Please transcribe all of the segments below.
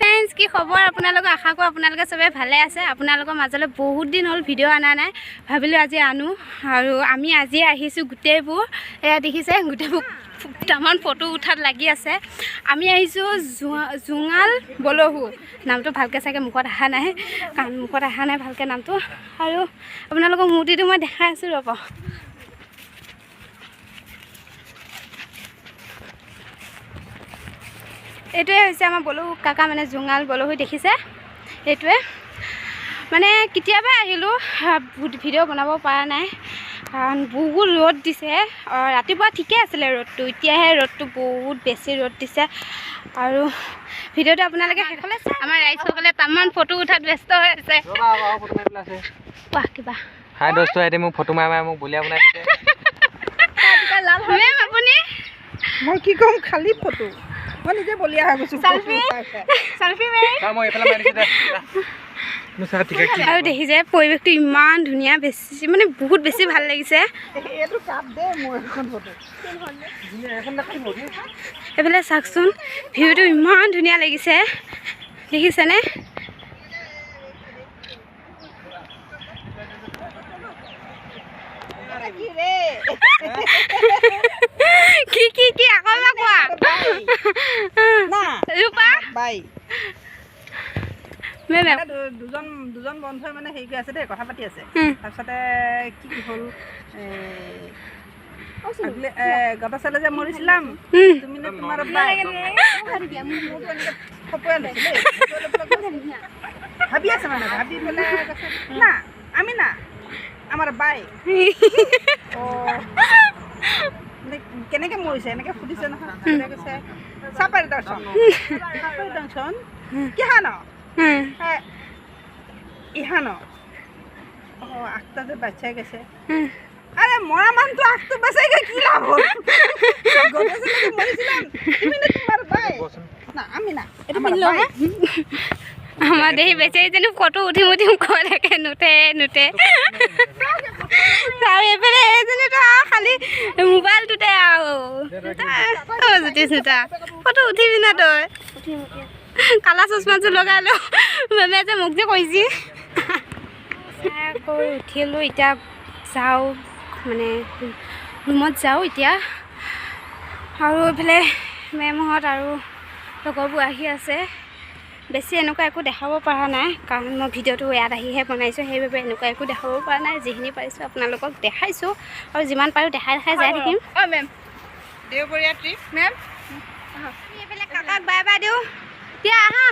friends কি খবৰ আপোনালোকক আশা কৰোঁ আপোনালোকে চবে ভালে আছে আপোনালোকৰ মাজলৈ বহুত দিন হ'ল ভিডিঅ' অনা নাই ভাবিলোঁ আজি আনো আৰু আমি আজি আহিছোঁ গোটেইবোৰ এয়া দেখিছে গোটেইবোৰ তামান ফটো উঠাত লাগি আছে আমি আহিছোঁ জুঙাল বলহু নামটো ভালকৈ চাগে মুখত অহা নাই কাৰণ মুখত অহা নাই ভালকৈ নামটো আৰু আপোনালোকৰ মূৰ্তিটো মই দেখাই আছোঁ ৰ'ব এইটোৱে হৈছে আমাৰ বলহু কাকা মানে জুঙাল বলহু দেখিছে এইটোৱে মানে কেতিয়াবা আহিলোঁ ভিডিঅ' বনাব পৰা নাই কাৰণ বহুত ৰ'দ দিছে ৰাতিপুৱা ঠিকে আছিলে ৰ'দটো এতিয়াহে ৰ'দটো বহুত বেছি ৰ'দ দিছে আৰু ভিডিঅ'টো আপোনালোকে শেষলৈ চাই আমাৰ ৰাইজসকলে তামান ফটো উঠাত ব্যস্ত হৈ আছে কোৱা কিবা হাই দোস্ত এটি মোক ফটো মাৰি মোক বুলিয়া বনাই দিছে মেম আপুনি মই কি ক'ম খালি ফটো মই নিজে বলিয়া হৈ গৈছোঁ চেলফি মেম মই এইফালে মাৰি দিছোঁ আৰু দেখিছে পৰিৱেশটো ইমান ধুনীয়া বেছি মানে বহুত বেছি ভাল লাগিছে এইটো কাপ দে মোৰ এখন ফটো এইফালে চাওকচোন ভিউটো ইমান ধুনীয়া লাগিছে দেখিছেনে কি আকৌ কোৱা ৰূপা বাই মেম দুজন বন্ধুৱে মানে হেৰি কৰি আছে দেই কথা পাতি আছে তাৰপিছতে কি হ'ল গত চালে যে মৰিছিলাম তুমি নে তোমাৰ ভাবি আছে মানে ভাবি পেলাই না আমি না আমাৰ বাই কেনেকৈ মৰিছে এনেকৈ সুধিছে নহয় কৈছে চাপাৰী দৰ্শন কিহান ইহান আখটা যে বাচ্চাই গেছে আরে মরা মান তো আখ তো বাঁচাই গে কি লাভ হল মরিছিলাম তুমি না তোমার ভাই না আমি না এটা পিনলো হ্যাঁ আমার দেহি বেঁচে যেন ফটো উঠিম করে নুঠে আর এবারে এজনে তো খালি মোবাইল টুটে আও জ্যোতিষটা ফটো উঠিবি না তই কালা চশমাযোৰ লগাই লো মেমে যে মোক যে কৈছি কৈ উঠিলোঁ এতিয়া যাওঁ মানে ৰুমত যাওঁ এতিয়া আৰু এইফালে মেমহঁত আৰু লগৰবোৰ আহি আছে বেছি এনেকুৱা একো দেখাব পৰা নাই কাৰণ মই ভিডিঅ'টো ইয়াত আহিহে বনাইছোঁ সেইবাবে এনেকুৱা একো দেখাব পৰা নাই যিখিনি পাৰিছোঁ আপোনালোকক দেখাইছোঁ আৰু যিমান পাৰোঁ দেখাই যাই থাকিম অঁ মেম দেওবৰীয়া ট্ৰিপ মেম এইফালে কাকাক বাই বাই দিওঁ এতিয়া আহা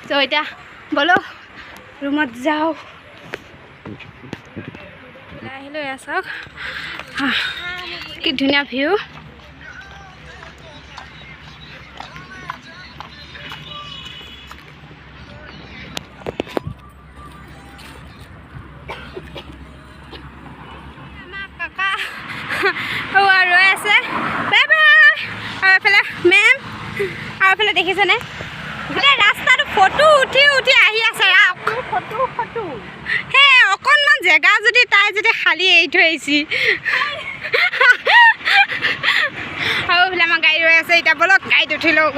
তো এতিয়া বলো ৰুমত যাওঁ আহিলোঁ এয়া চাওক কি ধুনীয়া ভিউ কাকা ৰৈ আছে বাই বাই আৰু এইফালে মেম আৰু এইফালে দেখিছেনে গোটেই ৰাস্তাটো ফটো উঠি আহি আছে ফটো হে অকণমান জেগা যদি তাই যদি খালী এৰি থৈ আহিছি আৰু এইফালে আমাৰ গাড়ী ৰৈ আছে এতিয়া বলক গাড়ীত উঠি লওঁ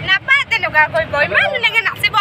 নাপায় তেনেকুৱা কৰিব ইমান ধুনীয়াকৈ নাচিব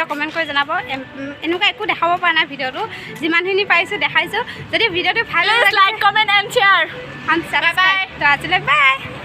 কমেণ্ট কৰি জনাব এনেকুৱা একো দেখাব পৰা নাই ভিডিঅ'টো যিমানখিনি পাৰিছোঁ দেখাইছোঁ যদি ভিডিঅ'টো ভাল লাগে লাইক কমেণ্ট এণ্ড শ্বেয়াৰ তো আজিলৈ বাই